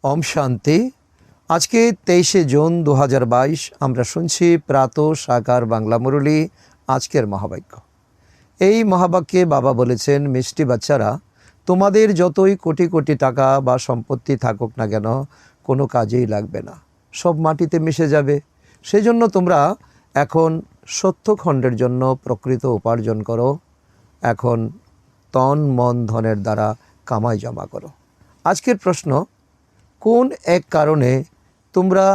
ওম শান্তি। আজকে 23শে জুন 2022 আমরা শুনছি প্রাত সাকার বাংলা মুরলী। আজকের মহাবাক্য, এই মহাবাক্যে বাবা বলেছেন, মিষ্টি বাচ্চারা, তোমাদের যতই কোটি কোটি টাকা বা সম্পত্তি থাকুক না কেন, কোনো কাজেই লাগবে না, সব মাটিতে মিশে যাবে। সেজন্য তোমরা এখন সত্যখণ্ডের জন্য প্রকৃত উপার্জন করো। এখন তন মন ধনের দ্বারা কামাই জমা করো। আজকের প্রশ্ন, কোন এক কারণে তোমরা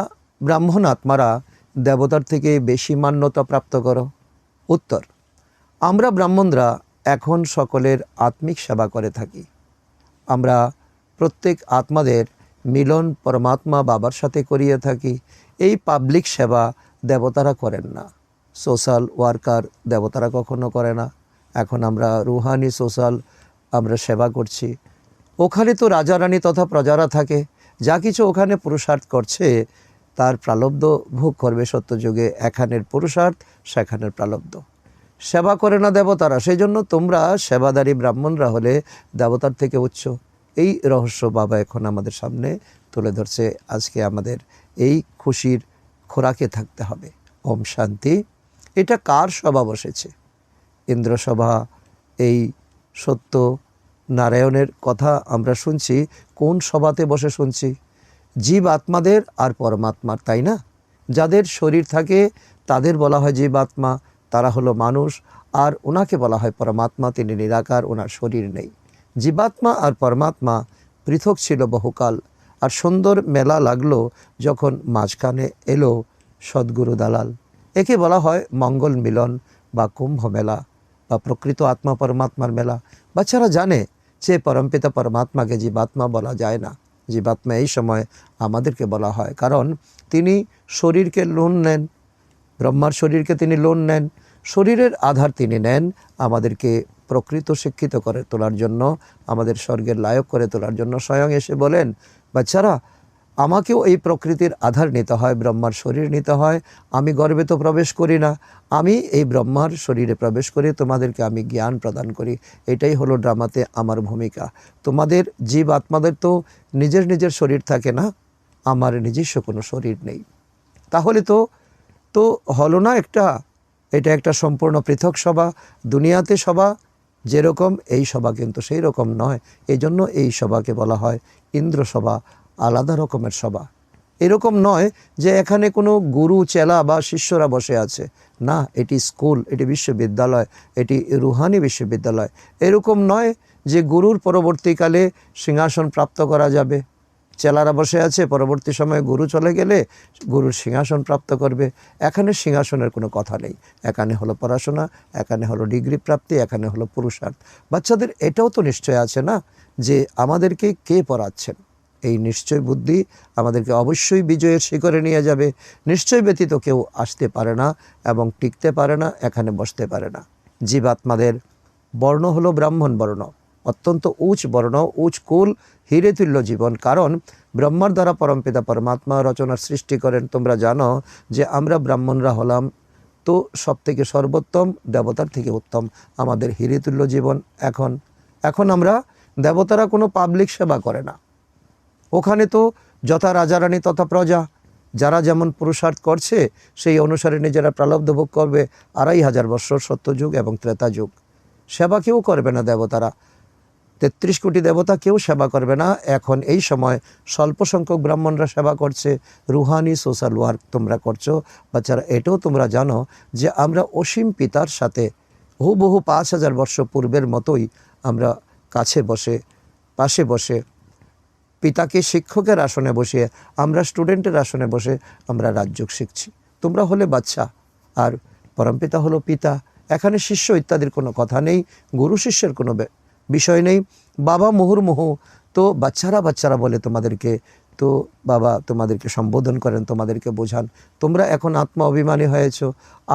ব্রাহ্মণ আত্মারা দেবতার থেকে বেশি মান্যতা প্রাপ্ত করো? উত্তর, আমরা ব্রাহ্মণরা এখন সকলের আত্মিক সেবা করে থাকি। আমরা প্রত্যেক আত্মাদের মিলন পরমাত্মা বাবার সাথে করিয়ে থাকি। এই পাবলিক সেবা দেবতারা করেন না, সোশ্যাল ওয়ার্কার দেবতারা কখনো করে না। এখন আমরা রুহানি সোশ্যাল আমরা সেবা করছি। ওখানে তো রাজা রানী তথা প্রজারা থাকে, যা কিছু ওখানে পুরুষার্থ করছে তার প্রালব্ধ ভোগ করবে সত্যযুগে। এখানের পুরুষার্থ, সেখানের প্রালব্ধ। সেবা করে না দেবতারা, সেই জন্য তোমরা সেবাদারী ব্রাহ্মণরা হলে দেবতার থেকে উচ্চ। এই রহস্য বাবা এখন আমাদের সামনে তুলে ধরছে। আজকে আমাদের এই খুশির খোরাকে থাকতে হবে। ওম শান্তি। এটা কার সভা বসেছে? ইন্দ্রসভা। এই সত্য নারায়ণের কথা আমরা শুনছি কোন সভাতে বসে শুনছি? জীব আত্মাদের আর পরমাত্মার, তাই না? যাদের শরীর থাকে তাদের বলা হয় জীব আত্মা, তারা হলো মানুষ। আর ওনাকে বলা হয় পরমাত্মা, তিনি নিরাকার, ওনার শরীর নেই। জীবাত্মা আর পরমাত্মা পৃথক ছিল বহুকাল। আর সুন্দর মেলা লাগলো যখন মাঝখানে এলো সদ্গুরু দালাল। একে বলা হয় মঙ্গল মিলন বা কুম্ভ মেলা বা প্রকৃত আত্মা পরমাত্মার মেলা। বাচ্চারা জানে যে পরমপিতা পরমাত্মাকে জীবাত্মা বলা যায় না। জীবাত্মা এই সময় আমাদেরকে বলা হয়, কারণ তিনি শরীরকে লোন নেন, ব্রহ্মার শরীরকে তিনি লোন নেন। শরীরের আধার তিনি নেন আমাদেরকে প্রকৃত শিক্ষিত করে তোলার জন্য, আমাদের স্বর্গের লায়ক করে তোলার জন্য। স্বয়ং এসে বলেন, বাচ্চারা, আমাকেও এই প্রকৃতির আধার নিতে হয়, ব্রহ্মার শরীর নিতে হয়। আমি গর্ভে তো প্রবেশ করি না, আমি এই ব্রহ্মার শরীরে প্রবেশ করে তোমাদেরকে আমি জ্ঞান প্রদান করি। এটাই হলো ড্রামাতে আমার ভূমিকা। তোমাদের জীব আত্মাদের তো নিজের নিজের শরীর থাকে না, আমার নিজস্ব কোনো শরীর নেই। তাহলে তো হলো না এটা একটা সম্পূর্ণ পৃথক সভা। দুনিয়াতে সভা যেরকম, এই সভা কিন্তু সেই রকম নয়। এই জন্য এই সভাকে বলা হয় ইন্দ্র সভা, আলাদা রকমের সভা। এরকম নয় যে এখানে কোনো গুরু চেলা বা শিষ্যরা বসে আছে, না, এটি স্কুল, এটি বিশ্ববিদ্যালয়, এটি রুহানি বিশ্ববিদ্যালয়। এরকম নয় যে গুরুর পরবর্তীকালে সিংহাসন প্রাপ্ত করা যাবে। চেলারা বসে আছে, পরবর্তী সময়ে গুরু চলে গেলে গুরুর সিংহাসন প্রাপ্ত করবে। এখানে সিংহাসনের কোনো কথা নেই। এখানে হলো পড়াশোনা, এখানে হলো ডিগ্রি প্রাপ্তি, এখানে হলো পুরুষার্থ। বাচ্চাদের এটাও তো নিশ্চয় আছে না যে আমাদেরকে কে পড়াচ্ছেন। এই নিশ্চয় বুদ্ধি আমাদেরকে অবশ্যই বিজয়ের শিখরে নিয়ে যাবে। নিশ্চয় ব্যতীত কেউ আসতে পারে না এবং টিকতে পারে না, এখানে বসতে পারে না। জীবাত্মাদের বর্ণ হলো ব্রাহ্মণ বর্ণ, অত্যন্ত উচ্চ বর্ণ, উচ্চ কুল, হিরে তুল্য জীবন। কারণ ব্রহ্মার দ্বারা পরমপিতা পরমাত্মা রচনার সৃষ্টি করেন। তোমরা জানো যে আমরা ব্রাহ্মণরা হলাম তো সব থেকে সর্বোত্তম, দেবতার থেকে উত্তম। আমাদের হিরে তুল্য জীবন। এখন আমরা দেবতারা কোনো পাবলিক সেবা করে না। ওখানে তো যথা রাজারানী তথা প্রজা, যারা যেমন পুরুষার্থ করছে সেই অনুসারে নিজেরা প্রালব্ধ ভোগ করবে। 2500 বৎসর সত্যযুগ এবং ত্রেতা যুগ। সেবা কেউ করবে না দেবতারা। 33 কোটি দেবতা কেউ সেবা করবে না। এখন এই সময় স্বল্প সংখ্যক ব্রাহ্মণরা সেবা করছে। রুহানি সোশ্যাল ওয়ার্ক তোমরা করছো। বাচ্চারা, এটাও তোমরা জানো যে আমরা অসীম পিতার সাথে বহু 5000 বর্ষ পূর্বের মতোই আমরা কাছে বসে, পাশে বসে, পিতাকে শিক্ষকের আসনে বসিয়ে, আমরা স্টুডেন্টের আসনে বসে আমরা রাজযোগ শিখছি। তোমরা হলে বাচ্চা আর পরমপিতা হলো পিতা। এখানে শিষ্য ইত্যাদির কোনো কথা নেই, গুরু শিষ্যের কোনো বিষয় নেই। বাবা মুহুর্মুহু, তো বাচ্চারা বলে তোমাদেরকে, তো বাবা তোমাদেরকে সম্বোধন করেন, তোমাদেরকে বোঝান। তোমরা এখন আত্মা অভিমানী হয়েছ।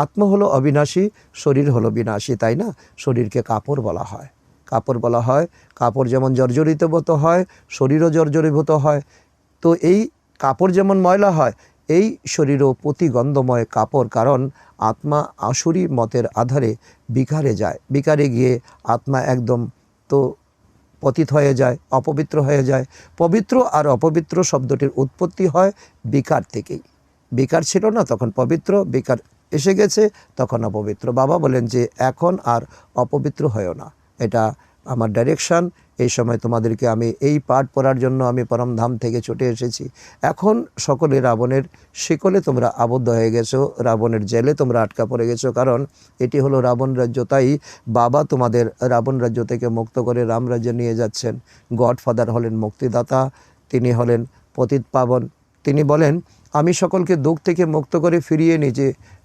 আত্মা হলো অবিনাশী, শরীর হলো বিনাশী, তাই না? শরীরকে কাপড় বলা হয়, কাপড় যেমন জর্জরিতভূত হয়, শরীরও জর্জরীভূত হয়। তো এই কাপড় যেমন ময়লা হয়, এই শরীরও প্রতিগন্ধময় কাপড়। কারণ আত্মা আসুরি মতের আধারে বিকারে যায়। বিকারে গিয়ে আত্মা একদম তো পতিত হয়ে যায়, অপবিত্র হয়ে যায়। পবিত্র আর অপবিত্র শব্দটির উৎপত্তি হয় বিকার থেকেই। বিকার ছিল না, তখন পবিত্র, বিকার এসে গেছে, তখন অপবিত্র। বাবা বলেন যে এখন আর অপবিত্র হয়েও না, এটা আমার ডাইরেকশান। এই সময় তোমাদেরকে আমি এই পাঠ পড়ার জন্য আমি পরমধাম থেকে ছুটে এসেছি। এখন সকলে রাবণের শিকলে তোমরা আবদ্ধ হয়ে গেছো, রাবণের জেলে তোমরা আটকা পড়ে গেছো, কারণ এটি হলো রাবণ রাজ্য। তাই বাবা তোমাদের রাবণ রাজ্য থেকে মুক্ত করে রাম রাজ্যে নিয়ে যাচ্ছেন। গডফাদার হলেন মুক্তিদাতা, তিনি হলেন পতিত পাবন। তিনি বলেন আমি সকলকে দুঃখ থেকে মুক্ত করে ফিরিয়ে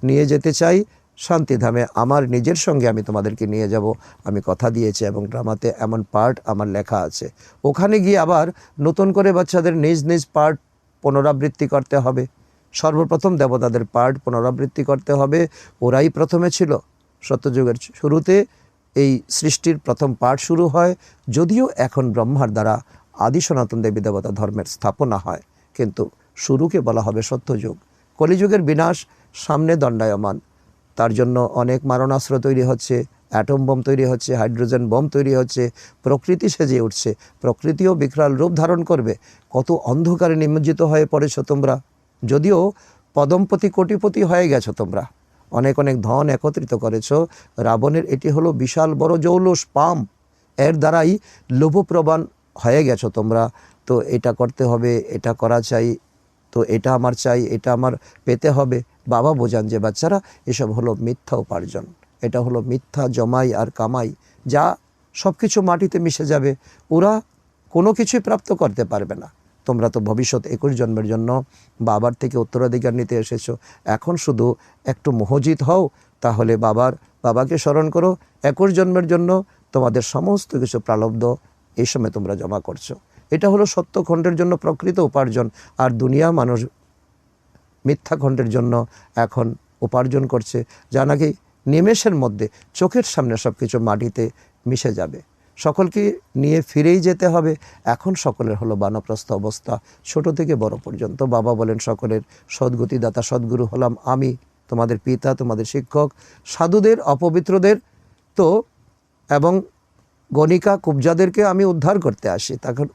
নিয়ে যেতে চাই শান্তিধামে, আমার নিজের সঙ্গে আমি তোমাদেরকে নিয়ে যাব, আমি কথা দিয়েছি। এবং ড্রামাতে এমন পার্ট আমার লেখা আছে। ওখানে গিয়ে আবার নতুন করে বাচ্চাদের নিজ নিজ পার্ট পুনরাবৃত্তি করতে হবে। সর্বপ্রথম দেবতাদের পার্ট পুনরাবৃত্তি করতে হবে। ওরাই প্রথমে ছিল। সত্যযুগের শুরুতে এই সৃষ্টির প্রথম পার্ট শুরু হয়, যদিও এখন ব্রহ্মার দ্বারা আদি সনাতন দেবী দেবতা ধর্মের স্থাপনা হয়, কিন্তু শুরুকে বলা হবে সত্যযুগ। কলিযুগের বিনাশ সামনে দণ্ডায়মান, তার জন্য অনেক মারণাস্ত্র তৈরি হচ্ছে, অ্যাটম বোম তৈরি হচ্ছে, হাইড্রোজেন বোম তৈরি হচ্ছে, প্রকৃতি সেজে উঠছে, প্রকৃতিও বিকরাল রূপ ধারণ করবে। কত অন্ধকারে নিমজ্জিত হয়ে পড়েছ তোমরা, যদিও পদমপতি কোটিপতি হয়ে গেছো তোমরা, অনেক অনেক ধন একত্রিত করেছ। রাবণের এটি হলো বিশাল বড় জৌলুস পাম, এর দ্বারাই লোভপ্রবণ হয়ে গেছো তোমরা। তো এটা করতে হবে, এটা করা চাই, তো এটা আমার চাই, এটা আমার পেতে হবে। বাবা বোঝান যে বাচ্চারা এসব হলো মিথ্যা উপার্জন, এটা হলো মিথ্যা জমাই আর কামাই, যা সব কিছু মাটিতে মিশে যাবে, ওরা কোনো কিছুই প্রাপ্ত করতে পারবে না। তোমরা তো ভবিষ্যৎ 21 জন্মের জন্য বাবার থেকে উত্তরাধিকার নিতে এসেছো। এখন শুধু একটু মোহজিত হও, তাহলে বাবাকে স্মরণ করো। 21 জন্মের জন্য তোমাদের সমস্ত কিছু প্রালব্ধ এই সময় তোমরা জমা করছো। এটা হলো সত্যখণ্ডের জন্য প্রকৃত উপার্জন। আর দুনিয়া মানুষ মিথ্যা খণ্ডের জন্য এখন উপার্জন করছে, যা নাকি নিমেষের মধ্যে চোখের সামনে সব কিছু মাটিতে মিশে যাবে। সকলকে নিয়ে ফিরেই যেতে হবে। এখন সকলের হলো বানপ্রস্থ অবস্থা, ছোট থেকে বড় পর্যন্ত। বাবা বলেন সকলের সদ্গতিদাতা সদ্গুরু হলাম আমি, তোমাদের পিতা, তোমাদের শিক্ষক। সাধুদের, অপবিত্রদের তো এবং গণিকা কুবজাদেরকে আমি উদ্ধার করতে আসি,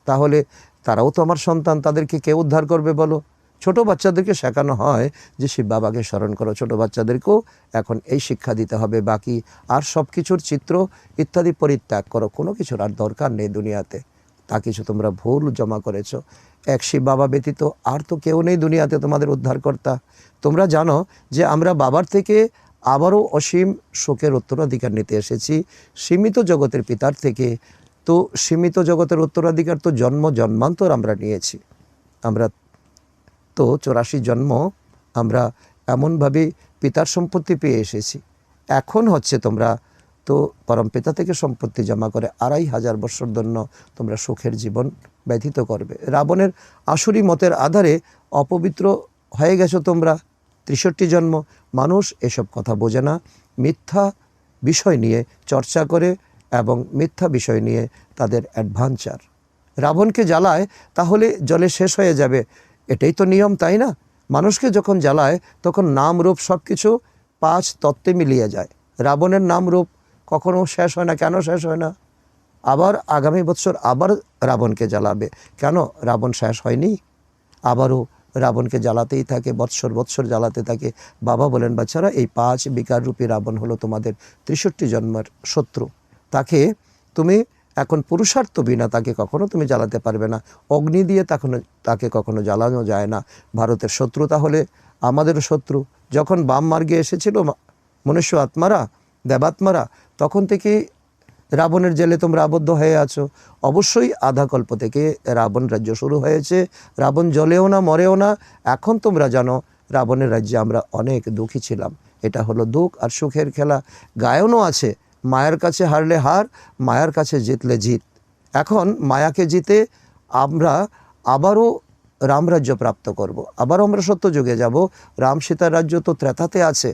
তাহলে তারাও তো আমার সন্তান, তাদেরকে কে উদ্ধার করবে বলো? ছোট বাচ্চাদেরকে শেখানো হয় যে শিব বাবাকে স্মরণ করো, ছোট বাচ্চাদেরকেও এখন এই শিক্ষা দিতে হবে। বাকি আর সব কিছুর চিত্র ইত্যাদি পরিত্যাগ করো, কোনো কিছুর আর দরকার নেই দুনিয়াতে। তা কিছু তোমরা ভুল জমা করেছো। এক শিব বাবা ব্যতীত আর তো কেউ নেই দুনিয়াতে তোমাদের উদ্ধারকর্তা। তোমরা জানো যে আমরা বাবার থেকে আবারও অসীম সুখের উত্তরাধিকার নিতে এসেছি সীমিত জগতের পিতার থেকে। তো সীমিত জগতের উত্তরাধিকার তো জন্ম জন্মান্তর আমরা নিয়েছি। আমরা তো 84 জন্ম আমরা এমনভাবে পিতার সম্পত্তি পেয়ে এসেছি। এখন হচ্ছে তোমরা তো পরম পিতা থেকে সম্পত্তি জমা করে 2500 বৎসর জন্য তোমরা সুখের জীবন ব্যতীত করবে। রাবণের আসুরি মতের আধারে অপবিত্র হয়ে গেছো তোমরা 63 জন্ম। মানুষ এসব কথা বোঝে না, মিথ্যা বিষয় নিয়ে চর্চা করে এবং মিথ্যা বিষয় নিয়ে তাদের অ্যাডভেঞ্চার। রাবণকে জ্বালায় তাহলে জলে শেষ হয়ে যাবে, এটাই তো নিয়ম, তাই না? মানুষকে যখন জ্বালায় তখন নাম রূপ সব কিছু 5 তত্ত্বে মিলিয়ে যায়। রাবণের নাম রূপ কখনো শেষ হয় না। কেন শেষ হয় না? আবার আগামী বছর আবার রাবণকে জ্বালাবে। কেন? রাবণ শেষ হয়নি, আবারও রাবণকে জ্বালাতেই থাকে, বৎসর বৎসর জ্বালাতে থাকে। বাবা বলেন বাচ্চারা, এই 5 বিকাররূপী রাবণ হলো তোমাদের 63 জন্মের শত্রু। তাকে তুমি এখন পুরুষার্থ বিনা তাকে কখনো তুমি জ্বালাতে পারবে না। অগ্নি দিয়ে তাকে কখনো জ্বালানো যায় না। ভারতের শত্রু তাহলে আমাদেরও শত্রু। যখন বাম মার্গে এসেছিল মনুষ্য আত্মারা, দেবাত্মারা, তখন থেকে রাবণের জেলে তোমরা আবদ্ধ হয়ে আছো। অবশ্যই আধা কল্প থেকে রাবণ রাজ্য শুরু হয়েছে। রাবণ জ্বলেও না, মরেও না। এখন তোমরা জানো রাবণের রাজ্যে আমরা অনেক দুঃখী ছিলাম। এটা হলো দুঃখ আর সুখের খেলা। গায়নও আছে, মায়ের কাছে হারলে হার, মায়ার কাছে জিতলে জিত। এখন মায়াকে জিতে আমরা আবারও রামরাজ্য প্রাপ্ত করব। আবারও আমরা সত্যযুগে যাব। রাম সীতার রাজ্য তো ত্রেতাতে আছে।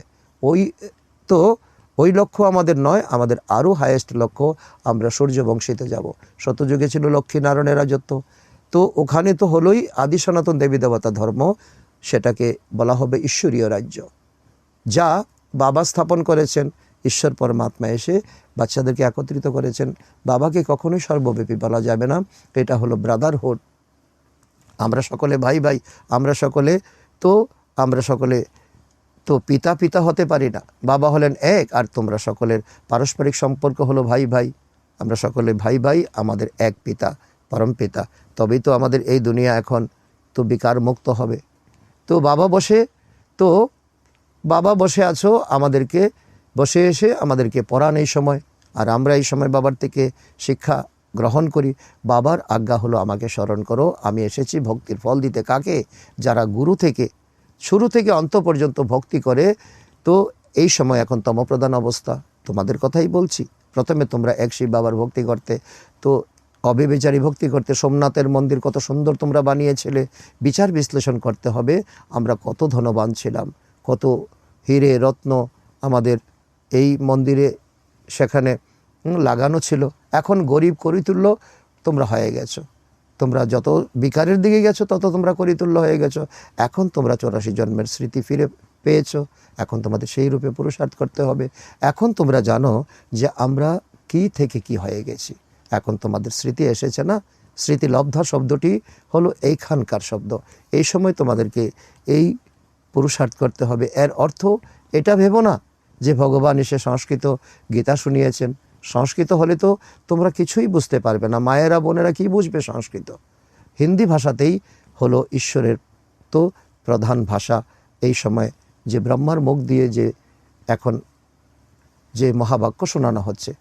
ওই লক্ষ্য আমাদের নয়, আমাদের আরও হায়েস্ট লক্ষ্য, আমরা সূর্যবংশীতে যাব। সত্যযুগে ছিল লক্ষ্মীনারায়ণের রাজত্ব, তো ওখানে তো হলোই আদি সনাতন দেবী দেবতা ধর্ম, সেটাকে বলা হবে ঈশ্বরীয় রাজ্য, যা বাবা স্থাপন করেছেন। ঈশ্বর পরমাত্মা এসে বাচ্চাদেরকে একত্রিত করেছেন। বাবাকে কখনোই সর্বব্যাপী বলা যাবে না, এটা হলো ব্রাদারহুড। আমরা সকলে ভাই ভাই, আমরা সকলে তো পিতা পিতা হতে পারি না। বাবা হলেন এক, আর তোমরা সকলের পারস্পরিক সম্পর্ক হলো ভাই ভাই। আমরা সকলে ভাই ভাই, আমাদের এক পিতা, পরম পিতা। তবেই তো আমাদের এই দুনিয়া এখন তো বিকার মুক্ত হবে। তো বাবা বসে আছো, আমাদেরকে এসে আমাদেরকে পড়ান এই সময়, আর আমরা এই সময় বাবার থেকে শিক্ষা গ্রহণ করি। বাবার আজ্ঞা হলো আমাকে স্মরণ করো, আমি এসেছি ভক্তির ফল দিতে। কাকে? যারা গুরু থেকে শুরু থেকে অন্ত পর্যন্ত ভক্তি করে। তো এই সময় এখন তমপ্রধান অবস্থা, তোমাদের কথাই বলছি। প্রথমে তোমরা এক শিব বাবার ভক্তি করতে, তো অবিবেচারী ভক্তি করতে। সোমনাথের মন্দির কত সুন্দর তোমরা বানিয়েছিলে, বিচার বিশ্লেষণ করতে হবে আমরা কত ধনবান ছিলাম, কত হিরে রত্ন আমাদের এই মন্দিরে সেখানে লাগানো ছিল। এখন গরিব করিতুল্য তোমরা হয়ে গেছো। তোমরা যত বিকারের দিকে গেছো তত তোমরা করিতুল্য হয়ে গেছো। এখন তোমরা 84 জন্মের স্মৃতি ফিরে পেয়েছো, এখন তোমাদের সেই রূপে পুরুষার্থ করতে হবে। এখন তোমরা জানো যে আমরা কি থেকে কি হয়ে গেছি। এখন তোমাদের স্মৃতি এসেছে না? স্মৃতিলব্ধ শব্দটি হলো এইখানকার শব্দ। এই সময় তোমাদেরকে এই পুরুষার্থ করতে হবে। এর অর্থ এটা ভেবো না যে ভগবান এসে সংস্কৃত গীতা শুনিয়েছেন। সংস্কৃত হলে তো তোমরা কিছুই বুঝতে পারবে না। মায়েরা বোনেরা কি বুঝবে সংস্কৃত? হিন্দি ভাষাতেই হলো ঈশ্বরের তো প্রধান ভাষা। এই সময় যে ব্রহ্মার মুখ দিয়ে যে এখন যে মহাবাক্য শোনানো হচ্ছে,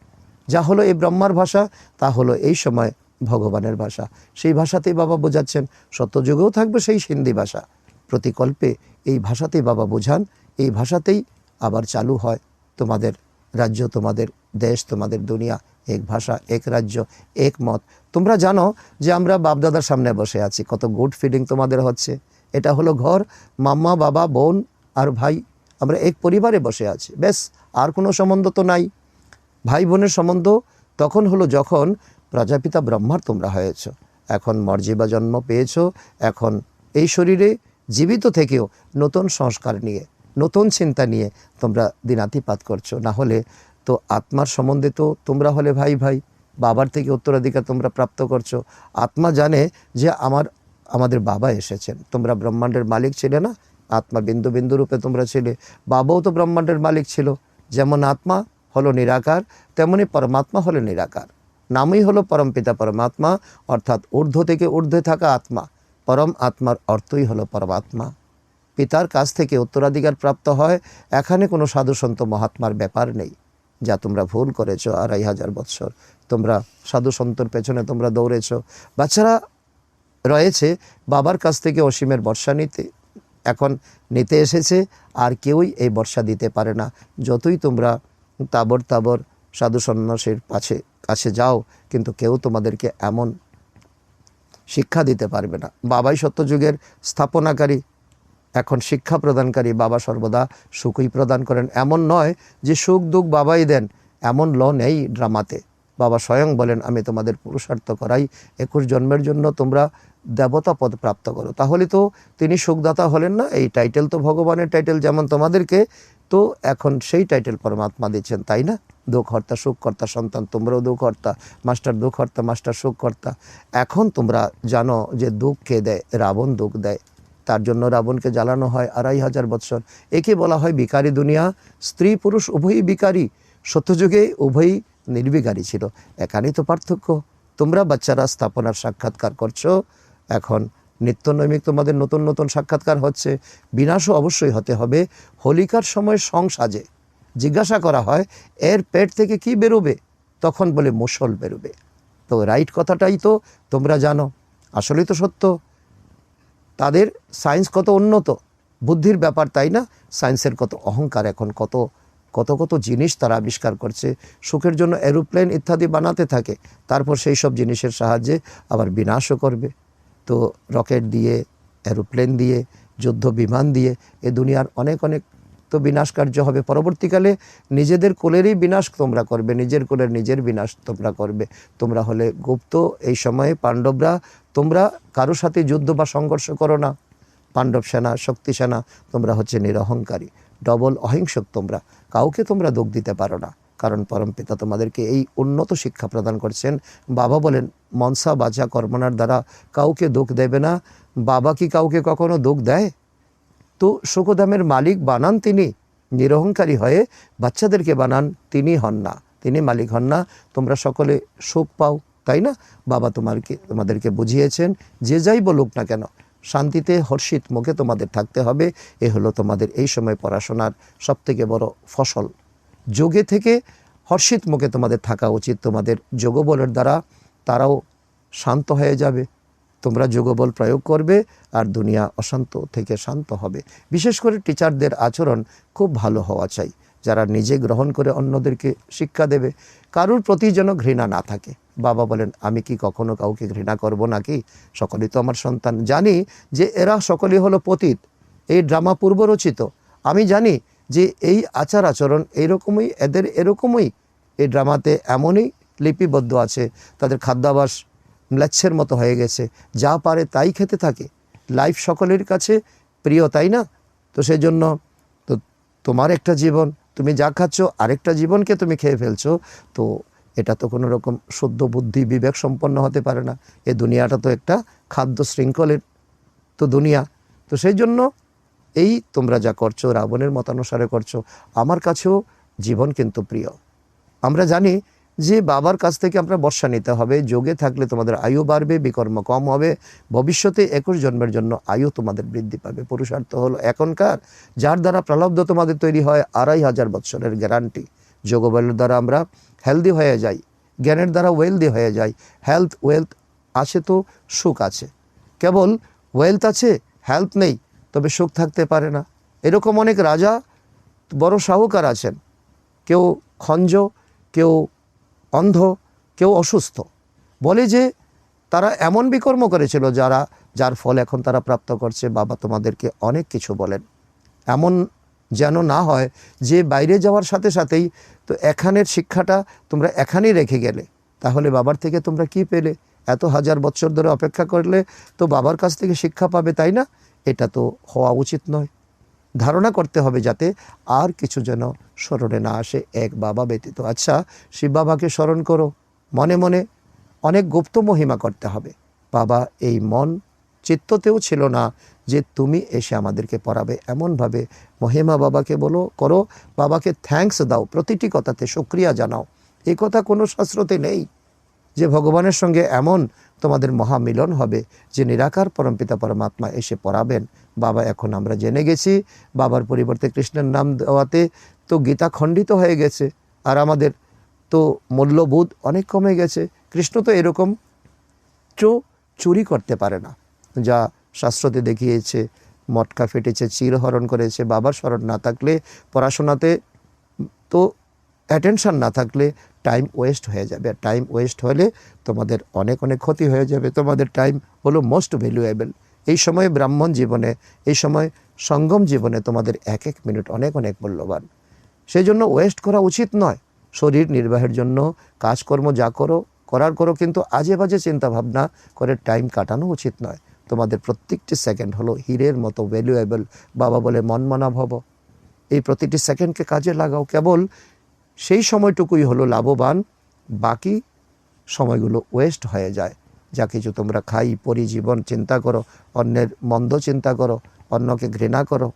যা হলো এই ব্রহ্মার ভাষা, তা হলো এই সময় ভগবানের ভাষা। সেই ভাষাতেই বাবা বোঝাচ্ছেন। সত্যযুগেও থাকবে সেই হিন্দি ভাষা, প্রতিকল্পে এই ভাষাতেই বাবা বোঝান। এই ভাষাতেই আবার চালু হয় তোমাদের রাজ্য, তোমাদের দেশ, তোমাদের দুনিয়া। এক ভাষা, এক রাজ্য, এক মত। তোমরা জানো যে আমরা বাপদাদার সামনে বসে আছি, কত গুড ফিলিং তোমাদের হচ্ছে। এটা হলো ঘর, মাম্মা বাবা বোন আর ভাই, আমরা এক পরিবারে বসে আছি। ব্যাস, আর কোনো সম্বন্ধ তো নাই। ভাই বোনের সম্বন্ধ তখন হলো যখন প্রজাপিতা ব্রহ্মার তোমরা হয়েছ। এখন মর্যাদা জন্ম পেয়েছ, এখন এই শরীরে জীবিত থেকেও নতুন সংস্কার নিয়ে, নতুন চিন্তা নিয়ে তোমরা দিনাতিপাত করছো। না হলে তো আত্মার সম্বন্ধে তো তোমরা হলে ভাই ভাই, বাবার থেকে উত্তরাধিকার তোমরা প্রাপ্ত করছো। আত্মা জানে যে আমাদের বাবা এসেছেন। তোমরা ব্রহ্মাণ্ডের মালিক ছিলে না? আত্মা বিন্দু বিন্দু রূপে তোমরা ছিলে। বাবাও তো ব্রহ্মাণ্ডের মালিক ছিল। যেমন আত্মা হলো নিরাকার, তেমনি পরমাত্মা হলো নিরাকার। নামই হলো পরমপিতা পরমাত্মা, অর্থাৎ ঊর্ধ্ব থেকে ঊর্ধ্বে থাকা আত্মা। পরম আত্মার অর্থই হলো পরমাত্মা। পিতার কাছ থেকে উত্তরাধিকার প্রাপ্ত হয়। এখানে কোনো সাধু সন্ত মহাত্মার ব্যাপার নেই, যা তোমরা ভুল করেছো। 2500 বৎসর তোমরা সাধু সন্তর পেছনে তোমরা দৌড়েছো। বাচ্চারা রয়েছে বাবার কাছ থেকে অসীমের বর্ষা নিতে এসেছে, আর কেউই এই বর্ষা দিতে পারে না। যতই তোমরা তাবর সাধু সন্ন্যাসীর কাছে যাও, কিন্তু কেউ তোমাদেরকে এমন শিক্ষা দিতে পারবে না। বাবাই সত্যযুগের স্থাপনাকারী, এখন শিক্ষা প্রদানকারী। বাবা সর্বদা সুখই প্রদান করেন। এমন নয় যে সুখ দুঃখ বাবাই দেন, এমন নেই ড্রামাতে। বাবা স্বয়ং বলেন, আমি তোমাদের পুরুষার্থ করাই 21 জন্মের জন্য তোমরা দেবতা পদ প্রাপ্ত করো। তাহলে তো তিনি সুখদাতা হলেন না? এই টাইটেল তো ভগবানের টাইটেল, যেমন তোমাদেরকে তো এখন সেই টাইটেল পরমাত্মা দিচ্ছেন, তাই না? দুঃখহর্তা সুখকর্তা সন্তান, তোমরাও দুঃখহর্তা, মাস্টার দুঃখহর্তা, মাস্টার সুখকর্তা। এখন তোমরা জানো যে দুঃখ কে দেয়? রাবণ দুঃখ দেয়। তার জন্য রাবণকে জ্বালানো হয় 2500 বৎসর। একে বলা হয় বিকারী দুনিয়া। স্ত্রী পুরুষ উভয়ই বিকারী। সত্যযুগে উভয়ই নির্বিকারী ছিল। এখানেই তো পার্থক্য। তোমরা বাচ্চারা স্থাপনার সাক্ষাৎকার করছো, এখন নিত্য নৈমিক তোমাদের নতুন নতুন সাক্ষাৎকার হচ্ছে। বিনাশও অবশ্যই হতে হবে। হোলিকার সময় সংসাজে জিজ্ঞাসা করা হয় এর পেট থেকে কি বেরোবে, তখন বলে মুসল বেরোবে। তো রাইট কথাটাই তো তোমরা জানো, আসলেই তো সত্য। তাদের সায়েন্স কত উন্নত, বুদ্ধির ব্যাপার, তাই না? সায়েন্সের কত অহংকার, এখন কত কত কত জিনিস তারা আবিষ্কার করছে। সুখের জন্য এরোপ্লেন ইত্যাদি বানাতে থাকে, তারপর সেই সব জিনিসের সাহায্যে আবার বিনাশও করবে। তো রকেট দিয়ে, এরোপ্লেন দিয়ে, যুদ্ধ বিমান দিয়ে এ দুনিয়ার অনেক অনেক তো বিনাশ কার্য হবে। পরবর্তীকালে নিজেদের কোলেরই বিনাশ তোমরা করবে, নিজের কোলের নিজের বিনাশ তোমরা করবে। তোমরা হলে গুপ্ত। এই সময়ে পাণ্ডবরা, তোমরা কারোর সাথে যুদ্ধ বা সংঘর্ষ করো না। পাণ্ডব সেনা, শক্তি সেনা, তোমরা হচ্ছে নিরহংকারী। ডবল অহিংসক তোমরা, কাউকে তোমরা দুঃখ দিতে পারো না, কারণ পরমপিতা তোমাদেরকে এই উন্নত শিক্ষা প্রদান করছেন। বাবা বলেন মনসা বাচা কর্মনার দ্বারা কাউকে দুঃখ দেবে না। বাবা কি কাউকে কখনো দুঃখ দেয়? তো সুখধামের মালিক বানান তিনি, নিরহংকারী হয়ে বাচ্চাদেরকে বানান তিনি হন না, তিনি মালিক হন না। তোমরা সকলে সুখ পাও, তাই না? বাবা তোমাদেরকে বুঝিয়েছেন যে যাই বলুক না কেন শান্তিতে হর্ষিত মুখে তোমাদের থাকতে হবে। এ হলো তোমাদের এই সময় পড়াশোনার সবথেকে বড় ফসল। যোগে থেকে হর্ষিত মুখে তোমাদের থাকা উচিত। তোমাদের যোগবলের দ্বারা তারাও শান্ত হয়ে যাবে, তোমরা যোগবল প্রয়োগ করবে আর দুনিয়া অশান্ত থেকে শান্ত হবে। বিশেষ করে টিচারদের আচরণ খুব ভালো হওয়া চাই, যারা নিজে গ্রহণ করে অন্যদেরকে শিক্ষা দেবে। কারোর প্রতি যেন ঘৃণা না থাকে। বাবা বলেন আমি কি কখনো কাউকে ঘৃণা করব নাকি? সকলেই তো আমার সন্তান। জানি যে এরা সকলেই হলো পতিত, এই ড্রামা পূর্বরচিত। আমি জানি যে এই আচার আচরণ এইরকমই, এদের এরকমই এই ড্রামাতে এমনই লিপিবদ্ধ আছে। তাদের খাদ্যাভ্যাস ম্লেচ্ছের মতো হয়ে গেছে, যা পারে তাই খেতে থাকে। লাইফ সকলের কাছে প্রিয়, তাই না? তো সেই জন্য তো তোমার একটা জীবন, তুমি যা খাচ্ছ আরেকটা জীবনকে তুমি খেয়ে ফেলছো, তো এটা তো কোনো রকম শুদ্ধ বুদ্ধি বিবেক সম্পন্ন হতে পারে না। এই দুনিয়াটা তো একটা খাদ্য শৃঙ্খলের তো দুনিয়া। তো সেই জন্য এই তোমরা যা করছো রাবণের মতানুসারে করছো। আমার কাছেও জীবন কিন্তু প্রিয়। আমরা জানি যে বাবার কাছ থেকে আমরা বর্ষা নিতে হবে। যোগে থাকলে তোমাদের আয়ু বাড়বে, বিকর্ম কম হবে, ভবিষ্যতে 21 জন্মের জন্য আয়ু তোমাদের বৃদ্ধি পাবে। পুরুষার্থ হলো এখনকার, যার দ্বারা প্রলব্ধ তোমাদের তৈরি হয় 2500 বৎসরের গ্যারান্টি। যোগবলের দ্বারা আমরা হেলদি হয়ে যাই, জ্ঞানের দ্বারা ওয়েলদি হয়ে যাই। হেলথ ওয়েলথ আছে তো সুখ আছে, কেবল ওয়েলথ আছে হেলথ নেই তবে সুখ থাকতে পারে না। এরকম অনেক রাজা বড় সাহুকার আছেন, কেউ খঞ্জ, কেউ অন্ধ, কেউ অসুস্থ। বলে যে তারা এমন বিকর্ম করেছিল যার ফল এখন তারা প্রাপ্ত করছে। বাবা তোমাদেরকে অনেক কিছু বলেন, এমন যেন না হয় যে বাইরে যাওয়ার সাথে সাথেই তো এখানের শিক্ষাটা তোমরা এখানেই রেখে গেলে, তাহলে বাবার থেকে তোমরা কি পেলে? এত হাজার বছর ধরে অপেক্ষা করলে তো বাবার কাছ থেকে শিক্ষা পাবে, তাই না? এটা তো হওয়া উচিত নয়। ধারণা করতে হবে যাতে আর কিছু যেন স্মরণে না আসে এক বাবা ব্যতীত। আচ্ছা, শিব বাবাকে স্মরণ করো মনে মনে, অনেক গুপ্ত মহিমা করতে হবে। বাবা এই মন চিত্ততেও ছিল না যে তুমি এসে আমাদেরকে পড়াবে। এমনভাবে মহিমা বাবাকে বলো, করো, বাবাকে থ্যাঙ্কস দাও, প্রতিটি কথাতে শুকরিয়া জানাও। এই কথা কোনো শাস্ত্রতে নেই যে ভগবানের সঙ্গে এমন তোমাদের মহামিলন হবে যে নিরাকার পরমপিতা পরমাত্মা এসে পড়াবেন। বাবা এখন আমরা জেনে গেছি, বাবার পরিবর্তে কৃষ্ণের নাম দেওয়াতে তো গীতা খণ্ডিত হয়ে গেছে, আর আমাদের তো মূল্যবোধ অনেক কমে গেছে। কৃষ্ণ তো এরকম চুরি করতে পারে না, যা শাস্ত্রতে দেখিয়েছে। মটকা ফেটেছে, চিরহরণ করেছে। বাবার স্মরণ না থাকলে, পড়াশোনাতে তো অ্যাটেনশন না থাকলে টাইম ওয়েস্ট হয়ে যাবে। আর টাইম ওয়েস্ট হলে তোমাদের অনেক অনেক ক্ষতি হয়ে যাবে। তোমাদের টাইম হলো মোস্ট ভ্যালুয়েবল। এই সময় ব্রাহ্মণ জীবনে, এই সময় সঙ্গম জীবনে তোমাদের এক এক মিনিট অনেক অনেক মূল্যবান। সেই জন্য ওয়েস্ট করা উচিত নয়। শরীর নির্বাহের জন্য কাজকর্ম যা করার করো, কিন্তু আজে বাজে চিন্তা ভাবনা করে টাইম কাটানো উচিত নয়। তোমাদের প্রত্যেকটি সেকেন্ড হলো হীরের মতো ভ্যালুয়েবল। বাবা বলে মনমনা ভব, এই প্রতিটি সেকেন্ডকে কাজে লাগাও। কেবল সেই সময়টুকুই হলো লাভবান, বাকি সময়গুলো ওয়েস্ট হয়ে যায়। যা কিছু তোমরা খাই পরি জীবন চিন্তা করো, অন্যের মন্দ চিন্তা করো, অন্যকে ঘৃণা করো।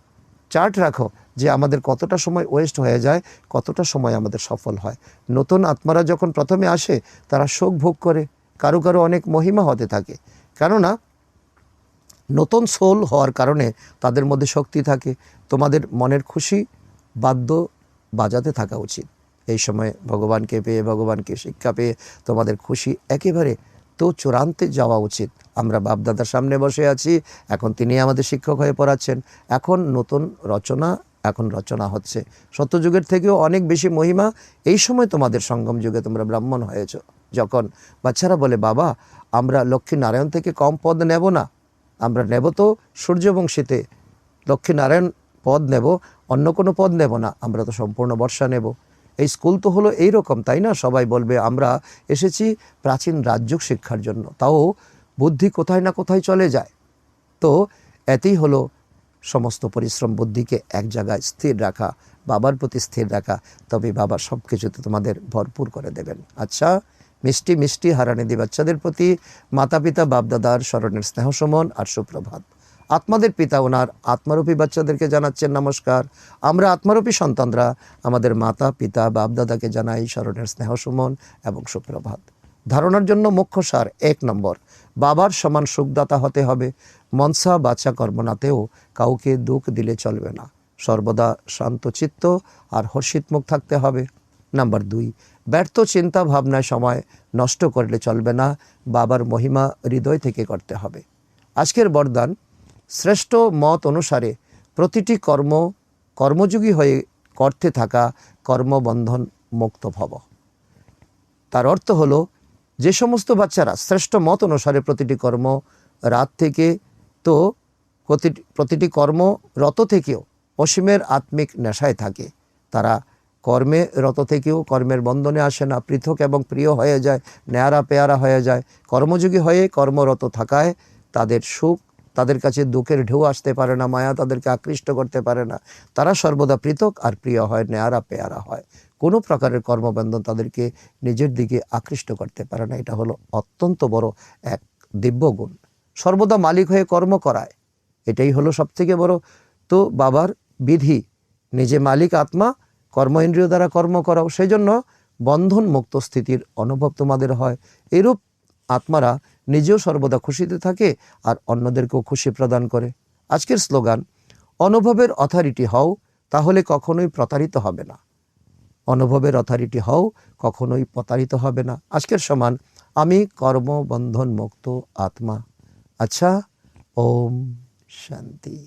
চার্ট রাখো যে আমাদের কতটা সময় ওয়েস্ট হয়ে যায়, কতটা সময় আমাদের সফল হয়। নতুন আত্মারা যখন প্রথমে আসে তারা শোক ভোগ করে, কারো কারো অনেক মহিমা হতে থাকে, কেননা নতুন সোল হওয়ার কারণে তাদের মধ্যে শক্তি থাকে। তোমাদের মনের খুশি বাদ্য বাজাতে থাকা উচিত। এই সময় ভগবানকে পেয়ে, ভগবানকে শিক্ষা পেয়ে তোমাদের খুশি একেবারে তো চূড়ান্তে যাওয়া উচিত। আমরা বাপদাদার সামনে বসে আছি, এখন তিনি আমাদের শিক্ষক হয়ে পড়াচ্ছেন। এখন নতুন রচনা হচ্ছে। সত্যযুগের থেকেও অনেক বেশি মহিমা এই সময় তোমাদের সঙ্গম যুগে তোমরা ব্রাহ্মণ হয়েছ। যখন বাচ্চারা বলে বাবা আমরা লক্ষ্মী নারায়ণ থেকে কম পদ নেব না, আমরা নেব তো সূর্যবংশীতে লক্ষ্মী নারায়ণ পদ নেব, অন্য কোনো পদ নেব না, আমরা তো সম্পূর্ণ বর্ষা নেব। এই স্কুল তো হলো এইরকম, তাই না? সবাই বলবে আমরা এসেছি প্রাচীন রাজ্যিক শিক্ষার জন্য, তাও বুদ্ধি কোথায় না কোথায় চলে যায়। তো এতেই হলো সমস্ত পরিশ্রম বুদ্ধিকে এক জায়গায় স্থির রাখা, বাবার প্রতি স্থির রাখা, তবে বাবা সব কিছুতে তোমাদের ভরপুর করে দেবেন। আচ্ছা, মিষ্টি মিষ্টি হারানিধি বাচ্চাদের প্রতি মাতা পিতা বাপদাদার স্মরণের স্নেহ সুমন আর সুপ্রভাত। আত্মাদের পিতা ওনার আত্মারূপী বাচ্চাদেরকে জানাচ্ছেন নমস্কার। আমরা আত্মারূপী সন্তানরা আমাদের মাতা পিতা বাপদাদাকে জানাই স্মরণের স্নেহ সুমন এবং সুপ্রভাত। ধারণার জন্য মুখ্য সার 1 নম্বর, বাবার সমান সুখদাতা হতে হবে। মনসা বাচা কর্মনাতেও কাউকে দুঃখ দিলে চলবে না। সর্বদা শান্তচিত্ত আর হর্ষিতমুখ থাকতে হবে। নাম্বার 2, ব্যর্থ চিন্তা ভাবনায় সময় নষ্ট করলে চলবে না। বাবার মহিমা হৃদয় থেকে করতে হবে। আজকের বরদান, শ্রেষ্ঠ মত অনুসারে প্রতিটি কর্মযোগী হয়ে করতে থাকা কর্মবন্ধন মুক্ত ভব। তার অর্থ হলো, যে সমস্ত বাচ্চারা শ্রেষ্ঠ মত অনুসারে প্রতিটি কর্ম রাত থেকে তো প্রতিটি কর্মরত থেকেও অসীমের আত্মিক নেশায় থাকে, তারা কর্মে রত থেকেও কর্মের বন্ধনে আসে না, পৃথক এবং প্রিয় হয়ে যায়, নেয়ারা পেয়ারা হয়ে যায়। কর্মযোগী হয়ে কর্মরত থাকায় তাদের সুখ তাদের কাছে দুঃখের ঢেউ আসতে পারে না, মায়া তাদেরকে আকৃষ্ট করতে পারে না। তারা সর্বদা পৃথক আর প্রিয় হয়, নেয়ারা পেয়ারা হয়। কোনো প্রকারের কর্মবন্ধন তাদেরকে নিজের দিকে আকৃষ্ট করতে পারে না। এটা হলো অত্যন্ত বড় এক দিব্য গুণ। সর্বদা মালিক হয়ে কর্ম করায়, এটাই হলো সবথেকে বড়। তো বাবার বিধি, নিজে মালিক আত্মা, কর্ম ইন্দ্রিয় দ্বারা কর্ম করাও, সেই জন্য বন্ধন মুক্ত স্থিতির অনুভব তোমাদের হয়। এরূপ আত্মারা নিজেও সর্বদা খুশিতে থাকে আর অন্যদেরকেও খুশি প্রদান করে। আজকের স্লোগান, অনুভবের অথরিটি হও, তাহলে কখনোই প্রতারিত হবে না। অনুভবের অথরিটি হও, কখনোই প্রতারিত হবে না। আজকের সমান, আমি কর্মবন্ধন মুক্ত আত্মা। আচ্ছা, ওম শান্তি।